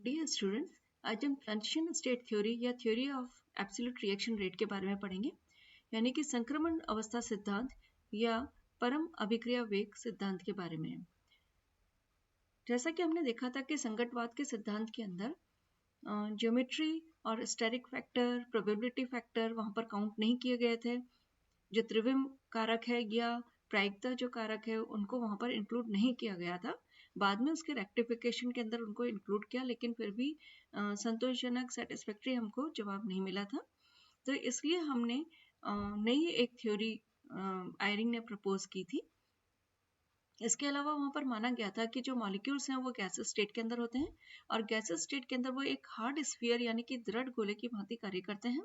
Dear students, आज हम transition state theory या theory of absolute reaction rate के बारे में पढ़ेंगे, यानी कि संक्रमण अवस्था सिद्धांत या परम अभिक्रिया वेग सिद्धांत के बारे में। जैसा कि हमने देखा था कि संगतवाद के सिद्धांत के अंदर ज्योमेट्री और स्टेरिक फैक्टर, प्रोबेबिलिटी फैक्टर वहां पर काउंट नहीं किए गए थे। जो त्रिविम कारक है या प्रायिकता जो कारक है उनको वहां पर इंक्लूड नहीं किया गया था। बाद में उसके रेक्टिफिकेशन के अंदर उनको इंक्लूड किया, लेकिन फिर भी संतोषजनक सेटिस्फैक्ट्री हमको जवाब नहीं मिला था। तो इसलिए हमने नई एक थ्योरी आयरिंग ने प्रपोज की थी। इसके अलावा वहां पर माना गया था कि जो मॉलिक्यूल्स हैं वो गैसेस स्टेट के अंदर होते हैं और गैसेस स्टेट के अंदर वो एक हार्ड स्फीयर यानी कि दृढ़ गोले की भांति कार्य करते हैं।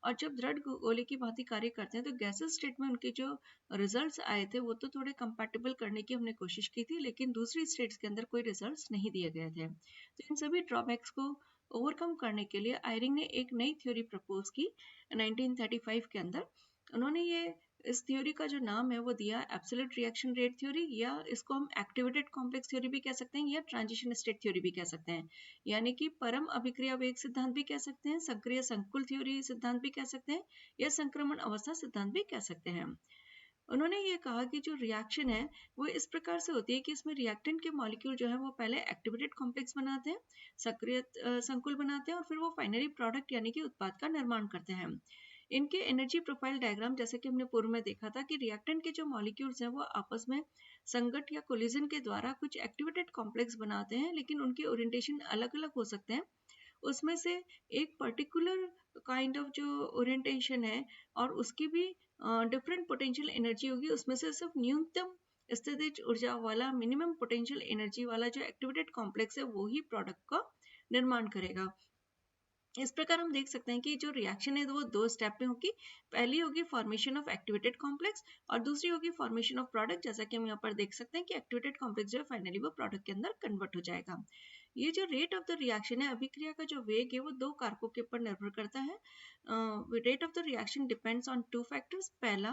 और जब दृढ़ गोले की भांति कार्य करते हैं तो गैसेस स्टेट में उनके जो रिजल्ट्स आए थे वो तो थोड़े कंपैटिबल करने की हमने कोशिश की थी, लेकिन दूसरी स्टेट्स के अंदर कोई रिजल्ट्स नहीं दिए गए थे। तो इन सभी ड्रॉबैक्स को ओवरकम करने के लिए आयरिंग ने एक नई थ्योरी प्रपोज की 1935 के अंदर। उन्होंने ये इस थ्योरी का जो नाम है वो दिया एब्सोल्यूट रिएक्शन रेट थ्योरी, या इसको हम एक्टिवेटेड कॉम्प्लेक्स थ्योरी भी कह सकते हैं या ट्रांजिशन स्टेट थ्योरी भी कह सकते हैं, यानी कि परम अभिक्रिया वेग सिद्धांत भी कह सकते हैं, सक्रिय संकुल थ्योरी सिद्धांत भी कह सकते हैं, या संक्रमण अवस्था सिद्धांत भी कह सकते हैं। उन्होंने ये कहा कि जो रिएक्शन है वो इस प्रकार से होती है कि इसमें रिएक्टेंट के मॉलिक्यूल जो है वो पहले एक्टिवेटेड कॉम्प्लेक्स बनाते हैं, सक्रिय संकुल बनाते हैं और फिर वो फाइनली प्रोडक्ट यानी कि उत्पाद का निर्माण करते हैं। इनके एनर्जी प्रोफाइल डायग्राम जैसे कि हमने पूर्व में देखा था कि रिएक्टेंट के जो मॉलिक्यूल्स हैं वो आपस में संगत या कोलिजन के द्वारा कुछ एक्टिवेटेड कॉम्प्लेक्स बनाते हैं, लेकिन उनके ओरिएंटेशन अलग अलग हो सकते हैं। उसमें से एक पर्टिकुलर काइंड ऑफ जो ओरिएंटेशन है और उसकी भी डिफरेंट पोटेंशियल एनर्जी होगी, उसमें से सिर्फ न्यूनतम स्थितिज ऊर्जा वाला मिनिमम पोटेंशियल एनर्जी वाला जो एक्टिवेटेड कॉम्प्लेक्स है वो ही प्रोडक्ट का निर्माण करेगा। इस प्रकार हम देख सकते हैं कि जो रिएक्शन है वो दो स्टेप में होगी। पहली होगी फॉर्मेशन ऑफ एक्टिवेटेड कॉम्प्लेक्स और दूसरी होगी फॉर्मेशन ऑफ प्रोडक्ट। जैसा कि हम यहाँ पर देख सकते हैं कि एक्टिवेटेड कॉम्प्लेक्स जो है फाइनली वो प्रोडक्ट के अंदर कन्वर्ट हो जाएगा। ये जो रेट ऑफ द रिएक्शन है, अभिक्रिया का जो वेग है वो दो कारकों के ऊपर निर्भर करता है। Rate of the reaction depends on two factors. पहला,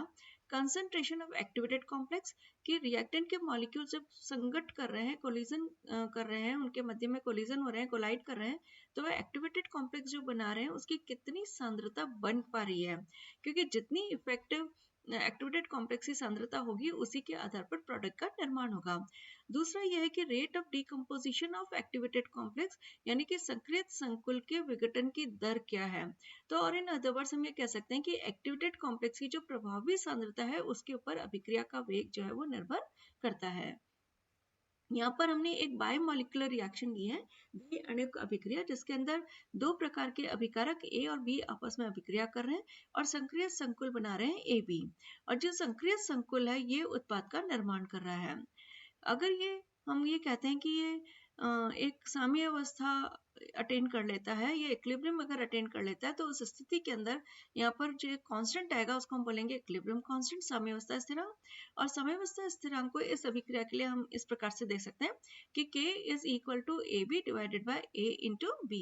कंसंट्रेशन ऑफ एक्टिवेटेड कॉम्प्लेक्स, कि रिएक्टेंट के मॉलिक्यूल जब संगत कर रहे हैं, कोलिजन कर रहे हैं, उनके मध्य में कोलिजन हो रहे हैं, कोलाइड कर रहे हैं, तो वह एक्टिवेटेड कॉम्प्लेक्स जो बना रहे हैं उसकी कितनी सांद्रता बन पा रही है, क्योंकि जितनी इफेक्टिव एक्टिवेटेड कॉम्प्लेक्स की सांद्रता होगी उसी के आधार पर प्रोडक्ट का निर्माण होगा। दूसरा यह है कि rate of decomposition of activated complex, यानी कि सक्रिय संकुल के विघटन की दर क्या है। तो और इन अदर वर्ड्स हम ये कह सकते हैं कि एक्टिवेटेड कॉम्प्लेक्स की जो प्रभावी सांद्रता है उसके ऊपर अभिक्रिया का वेग जो है वो निर्भर करता है। यहाँ पर हमने एक बायोमोलिकुलर रिएक्शन ली है, द्विअणुक अभिक्रिया, जिसके अंदर दो प्रकार के अभिकारक A और B आपस में अभिक्रिया कर रहे हैं और सक्रिय संकुल बना रहे हैं AB। और जो सक्रिय संकुल है ये उत्पाद का निर्माण कर रहा है। अगर हम ये कहते हैं कि ये एक साम्य अवस्था अटेन कर लेता है, ये इक्विलिब्रियम अगर अटेन कर लेता है, तो उस स्थिति के अंदर यहाँ पर जो कांस्टेंट आएगा उसको हम बोलेंगे इक्विलिब्रियम कांस्टेंट, साम्यावस्था स्थिरांक। और साम्यावस्था स्थिरांक को इस अभिक्रिया के लिए हम इस प्रकार से देख सकते हैं कि K is equal to AB divided by A into B।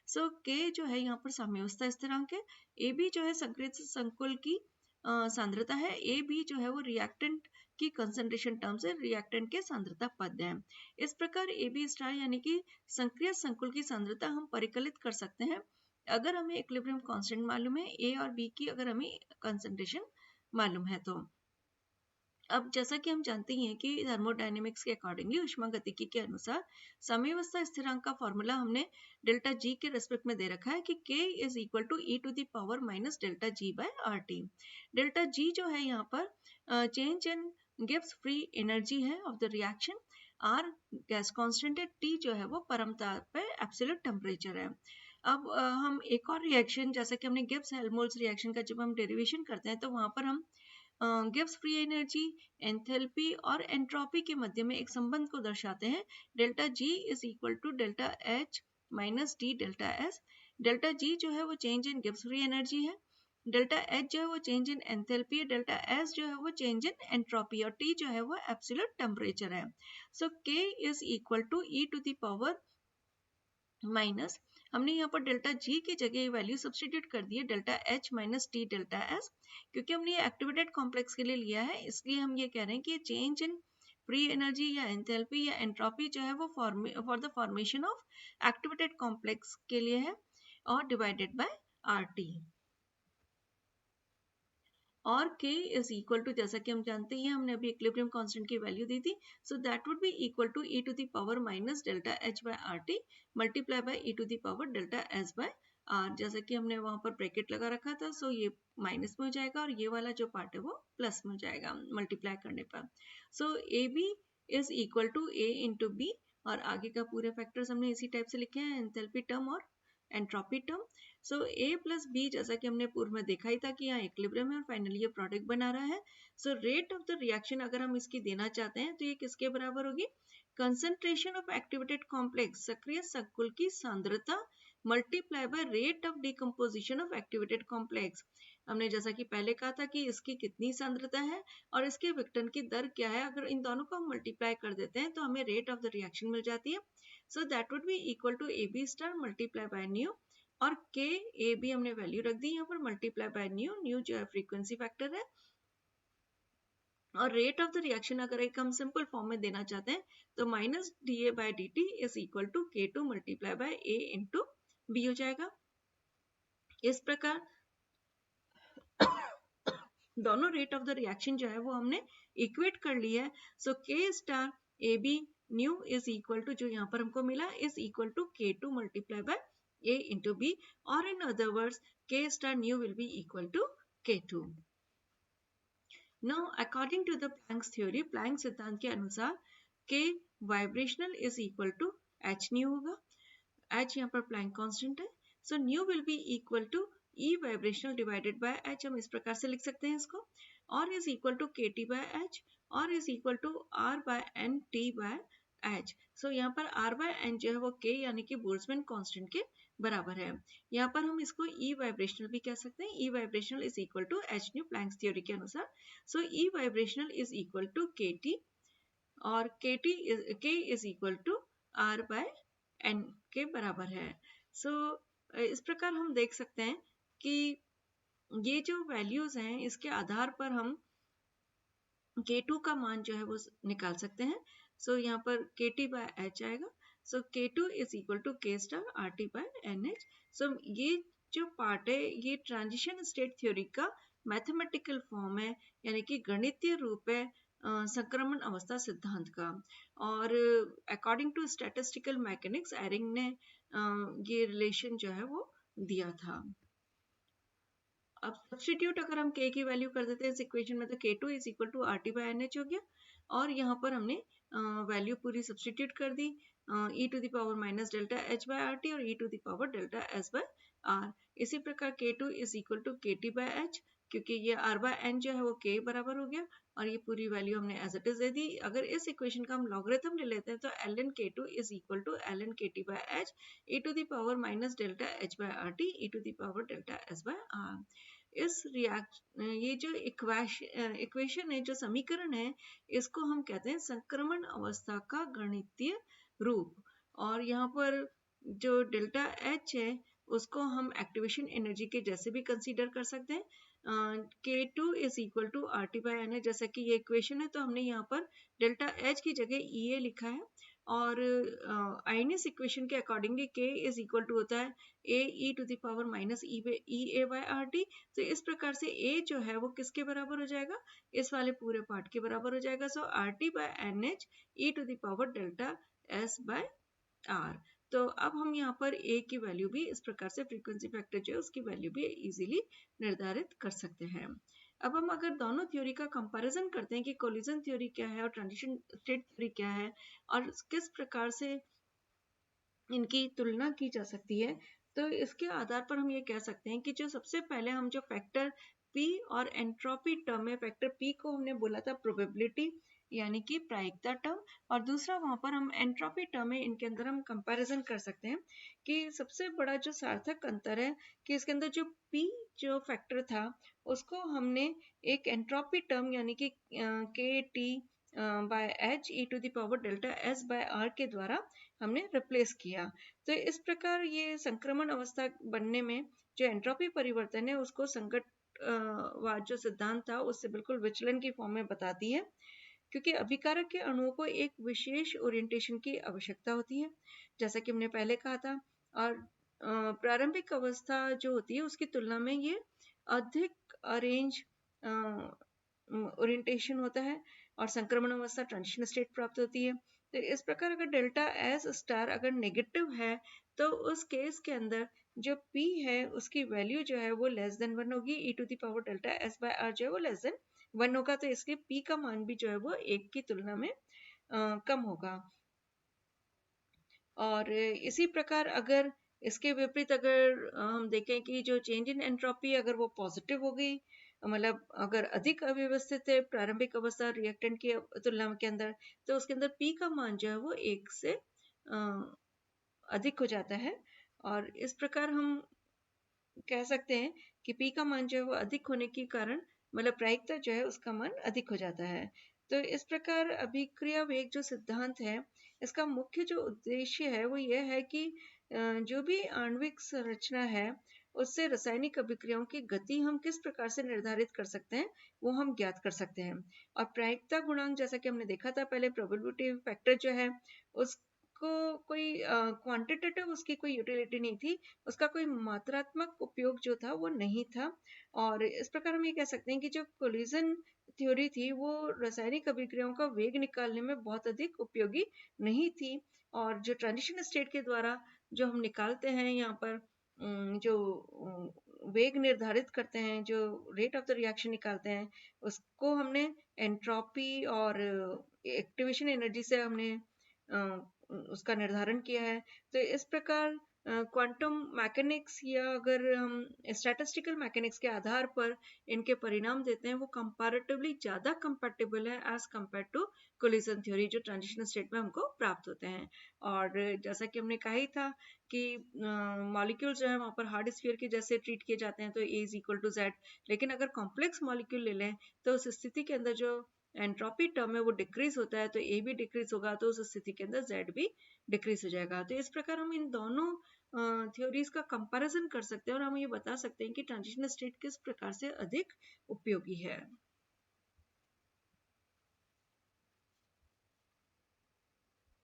So K जो है यहाँ पर साम्यावस्था स्थिरांक है, AB जो है सक्रिय संकुल की सांद्रता है, AB जो है वो रिएक्टेंट की कंसंट्रेशन टर्म से रिएक्टेंट के सांद्रता पद है। इस प्रकार AB स्टार यानी कि सक्रिय संकुल की सांद्रता हम परिकलित कर सकते हैं अगर हमें इक्विलिब्रियम कांस्टेंट मालूम है, A और B की अगर हमें कंसंट्रेशन मालूम है तो। अब जैसा कि हम जानते हैं कि थर्मोडायनेमिक्स के अकॉर्डिंगली ऊष्मागतिकी के अनुसार साम्यावस्था स्थिरांक का फॉर्मूला हमने डेल्टा जी के रेस्पेक्ट में दे रखा है कि K is equal to E to the power minus delta G by RT। Delta G जो है यहाँ पर change in Gibbs free energy है of the reaction, R gas constant है, T जो है वो परमताप पे एब्सोल्यूट टेम्परेचर है। अब हम एक और रिएक्शन जैसा कि हमने गिब्स हेल्महोल्ट्ज रिएक्शन का जब हम डेरिवेशन करते हैं तो वहां पर हम गिब्स फ्री एनर्जी, एंथैल्पी और एंट्रोपी के मध्य में एक संबंध को दर्शाते हैं। Delta G is equal to delta H minus D delta S. Delta G जो है वो change in Gibbs free energy है, डेल्टा एच जो है वो चेंज इन एंथैल्पी है, डेल्टा एस जो है वो चेंज इन एंट्रोपी और टी जो है वो एब्सोल्यूट टेम्परेचर है। So K is equal to E to the power minus, हमने यहाँ पर डेल्टा जी की जगह वैल्यू सब्स्टिट्यूट कर दी है delta H minus T delta S. क्योंकि हमने ये एक्टिवेटेड कॉम्प्लेक्स के लिए लिया है इसलिए हम ये कह रहे हैं कि चेंज इन फ्री एनर्जी या एंथैल्पी या एंट्रोपी जो है वो for the formation of activated complex के लिए है और डिवाइडेड बाय RT। और K इज इक्वल टू, जैसा कि हम जानते हैं हमने अभी इक्विलिब्रियम कांस्टेंट की वैल्यू दी थी, so that would be equal to e to the power minus delta h by RT multiply by e to the power delta s bye R। जैसा कि हमने वहां पर ब्रैकेट लगा रखा था, सो ये माइनस में हो जाएगा और ये वाला जो पार्ट है वो प्लस में हो जाएगा मल्टीप्लाई करने पर। So AB is equal to A into B, और आगे का पूरे फैक्टर्स हमने इसी टाइप से लिखे हैं, एंथैल्पी टर्म और entropy term. So A plus B, जैसा कि हमने पूर्व में देखा ही था कि यहाँ इक्विलिब्रियम है और फाइनली ये प्रोडक्ट बना रहा है। So rate of the reaction अगर हम इसकी देना चाहते हैं तो ये किसके बराबर होगी, कंसंट्रेशन ऑफ एक्टिवेटेड कॉम्प्लेक्स, सक्रिय संकुल की सांद्रता multiply by rate of decomposition of activated complex. हमने जैसा कि पहले कहा था कि इसकी कितनी सांद्रता है और इसके विघटन की दर क्या है, अगर इन दोनों को हम मल्टीप्लाई कर देते हैं तो हमें रेट ऑफ द रिएक्शन मिल जाती है। So that would be equal to AB star multiply by nu, और K A B हमने वैल्यू रख दी यहाँ पर मल्टीप्लाई बाय न्यू, न्यू जो है फ्रीक्वेंसी फैक्टर है, और रेट ऑफ द रिएक्शन अगर एक हम सिंपल फॉर्म में देना चाहते हैं तो minus DA by DT is equal to K2 multiply by A into B हो जाएगा। इस प्रकार दोनों रेट ऑफ द रिएक्शन जो है वो हमने इक्वेट कर ली है। So K star AB nu is equal to, जो यहाँ पर हमको मिला, is equal to K2 multiply by A into B, or in other words K star nu will be equal to K2. Now according to the Planck's theory, Planck सिद्धांत के अनुसार K vibrational is equal to h nu होगा, h यहाँ पर Planck constant है, so nu will be equal to E vibrational divided by h, हम इस प्रकार से लिख सकते हैं इसको, और is equal to KT by h, और is equal to R by n T by h। सो यहाँ पर R by n जो है वो K यानी कि बोल्ट्जमैन कांस्टेंट के बराबर है। यहाँ पर हम इसको E वाइब्रेशनल भी कह सकते हैं, E vibrational is equal to h nu Planck's theory के अनुसार। So E vibrational is equal to KT, और K is equal to R by n के बराबर है। सो इस प्रकार हम देख सकते हैं कि ये जो वैल्यूज हैं इसके आधार पर हम K2 का मान जो है वो निकाल सकते हैं। सो यहाँ पर KT by h आएगा, so K2 is equal to K star RT by NH। सो ये जो पार्ट है ये ट्रांजिशन स्टेट थ्योरी का मैथमेटिकल फॉर्म है, यानी कि गणितीय रूप है संक्रमण अवस्था सिद्धांत का, और according to statistical mechanics Eyring ने ये रिलेशन जो है वो दिया था। अब सब्स्टिट्यूट अगर हम K की वैल्यू कर देते हैं इस इक्वेशन में तो K2 is equal to RT by NH हो गया, और यहाँ पर हमने वैल्यू पूरी सब्स्टिट्यूट कर दी, e to the power minus delta h by RT और e to the power delta s by R। इसी प्रकार K2 is equal to KT by h, क्योंकि ये R by n जो है वो K बराबर हो गया, और ये पूरी वैल्यू हमने एज इट इज दे दी। अगर इस इक्वेशन का हम लॉगरिथम ले लेते हैं तो ln K2 is equal to ln KT by h e to the power minus delta h by RT e to the power delta s by R। ये जो इक्वेशन है, जो समीकरण है, इसको हम कहते हैं संक्रमण अवस्था का गणितीय रूप, और यहाँ पर जो डेल्टा H है उसको हम एक्टिवेशन एनर्जी के जैसे भी कंसीडर कर सकते हैं। K2 is equal to RT by N है, जैसा कि ये इक्वेशन है तो हमने यहाँ पर डेल्टा H की जगह EA लिखा है, और आइनिस इक्वेशन के accordingly K is equal to होता है A e to the power minus EA by RT। तो इस प्रकार से A जो है वो किसके बराबर हो जाएगा, इस वाले पूरे पार्ट के बराबर हो जाएगा। So RT by NH e to the power delta S by R। तो अब हम यहाँ पर A की वैल्यू भी इस प्रकार से फ्रीक्वेंसी फैक्टर जो है उसकी वैल्यू भी इजीली निर्धारित कर सकते हैं। अब हम अगर दोनों थ्योरी का कंपैरिजन करते हैं कि कोलिजन थ्योरी क्या है और ट्रांजिशन स्टेट थ्योरी क्या है और किस प्रकार से इनकी तुलना की जा सकती है, तो इसके आधार पर हम ये कह सकते हैं कि जो सबसे पहले हम जो फैक्टर P और एंट्रोपी टर्म है, फैक्टर P को हमने बोला था प्रोबेबिलिटी यानी कि प्रायिकता टर्म, और दूसरा वहां पर हम एंट्रोपी टर्म है, इनके अंदर हम कंपैरिजन कर सकते हैं कि सबसे बड़ा जो सार्थक अंतर है कि इसके अंदर जो P जो फैक्टर था उसको हमने एक एंट्रोपी टर्म यानी कि KT by H e to the power delta S by R के द्वारा हमने रिप्लेस किया। तो इस प्रकार ये संक्रमण अवस्था बनने में जो एंट्रोपी परिवर्तन है उसको संकट वाद जो सिद्धांत था उससे बिल्कुल विचलन की फॉर्म में बताती है, क्योंकि अभिकारक के अणुओं को एक विशेष ओरिएंटेशन की आवश्यकता होती है, जैसा कि हमने पहले कहा था। और प्रारंभिक अवस्था जो होती है उसकी तुलना में ये अधिक अरेंज ओरिएंटेशन होता है और संक्रमण अवस्था ट्रांजिशन स्टेट प्राप्त होती है। तो इस प्रकार अगर डेल्टा एस स्टार अगर नेगेटिव है तो उस केस के अंदर जो P है उसकी वैल्यू जो है वो लेस देन 1 होगी, e to the power delta S by R जो है वो लेस देन 1 होगा, तो इसलिए P का मान भी जो है वो 1 की तुलना में कम होगा। और इसी प्रकार अगर इसके विपरीत अगर हम देखें कि जो चेंज इन एंट्रोपी अगर वो पॉजिटिव हो गई, मतलब अगर अधिक अव्यवस्थित है प्रारंभिक अवस्था रिएक्टेंट की तुलना के अंदर, तो उसके अंदर P का मान जो है वो 1 से अधिक हो जाता है। और इस प्रकार हम कह सकते हैं कि P का मान जो है वो अधिक होने के कारण मतलब प्रायिकता जो है उसका मान अधिक हो जाता है। तो इस प्रकार अभिक्रिया वेग जो सिद्धांत है इसका मुख्य जो उद्देश्य है वो यह है कि जो भी आणविक संरचना है उससे रासायनिक अभिक्रियाओं की गति हम किस प्रकार से निर्धारित कर सकते हैं वो हम ज्ञात कर सकते हैं। और प्रायिकता गुणांक जैसा कि हमने देखा था पहले, प्रोबेबिलिटी फैक्टर जो है उसको कोई क्वांटिटेटिव उसकी कोई यूटिलिटी नहीं थी, उसका कोई मात्रात्मक उपयोग जो था वो नहीं था। और इस प्रकार हम ये कह सकते हैं कि जो कोलिजन थ्योरी थी वो रासायनिक अभिक्रियाओं का वेग निकालने में बहुत अधिक उपयोगी नहीं थी। और जो ट्रांजिशन स्टेट के द्वारा जो हम निकालते हैं यहाँ पर जो वेग निर्धारित करते हैं, जो रेट ऑफ द रिएक्शन निकालते हैं, उसको हमने एंट्रोपी और एक्टिवेशन एनर्जी से हमने उसका निर्धारण किया है। तो इस प्रकार क्वांटम मैकेनिक्स या अगर हम स्टैटिस्टिकल मैकेनिक्स के आधार पर इनके परिणाम देते हैं वो कंपैरेटिवली ज़्यादा कंपैटिबल है as compare to collision theory जो ट्रांजिशन स्टेट में हमको प्राप्त होते हैं। और जैसा कि हमने कहा ही था कि मॉलिक्यूल जो है वहाँ पर हार्ड स्फीयर के जैसे ट्रीट किए जाते हैं तो A is equal to Z, लेकिन अगर कॉम्प्लेक्स मॉलिक्यूल ले लें तो उस स्थिति के अंदर जो एंट्रोपी टर्म है वो डिक्रीज होता है, तो A भी डिक्रीज होगा तो उस स्थिति के अंदर Z भी डिक्रीज हो जाएगा। तो इस प्रकार हम इन दोनों थ्योरीज का कंपैरिजन कर सकते हैं और हम ये बता सकते हैं कि ट्रांजिशन स्टेट किस प्रकार से अधिक उपयोगी है।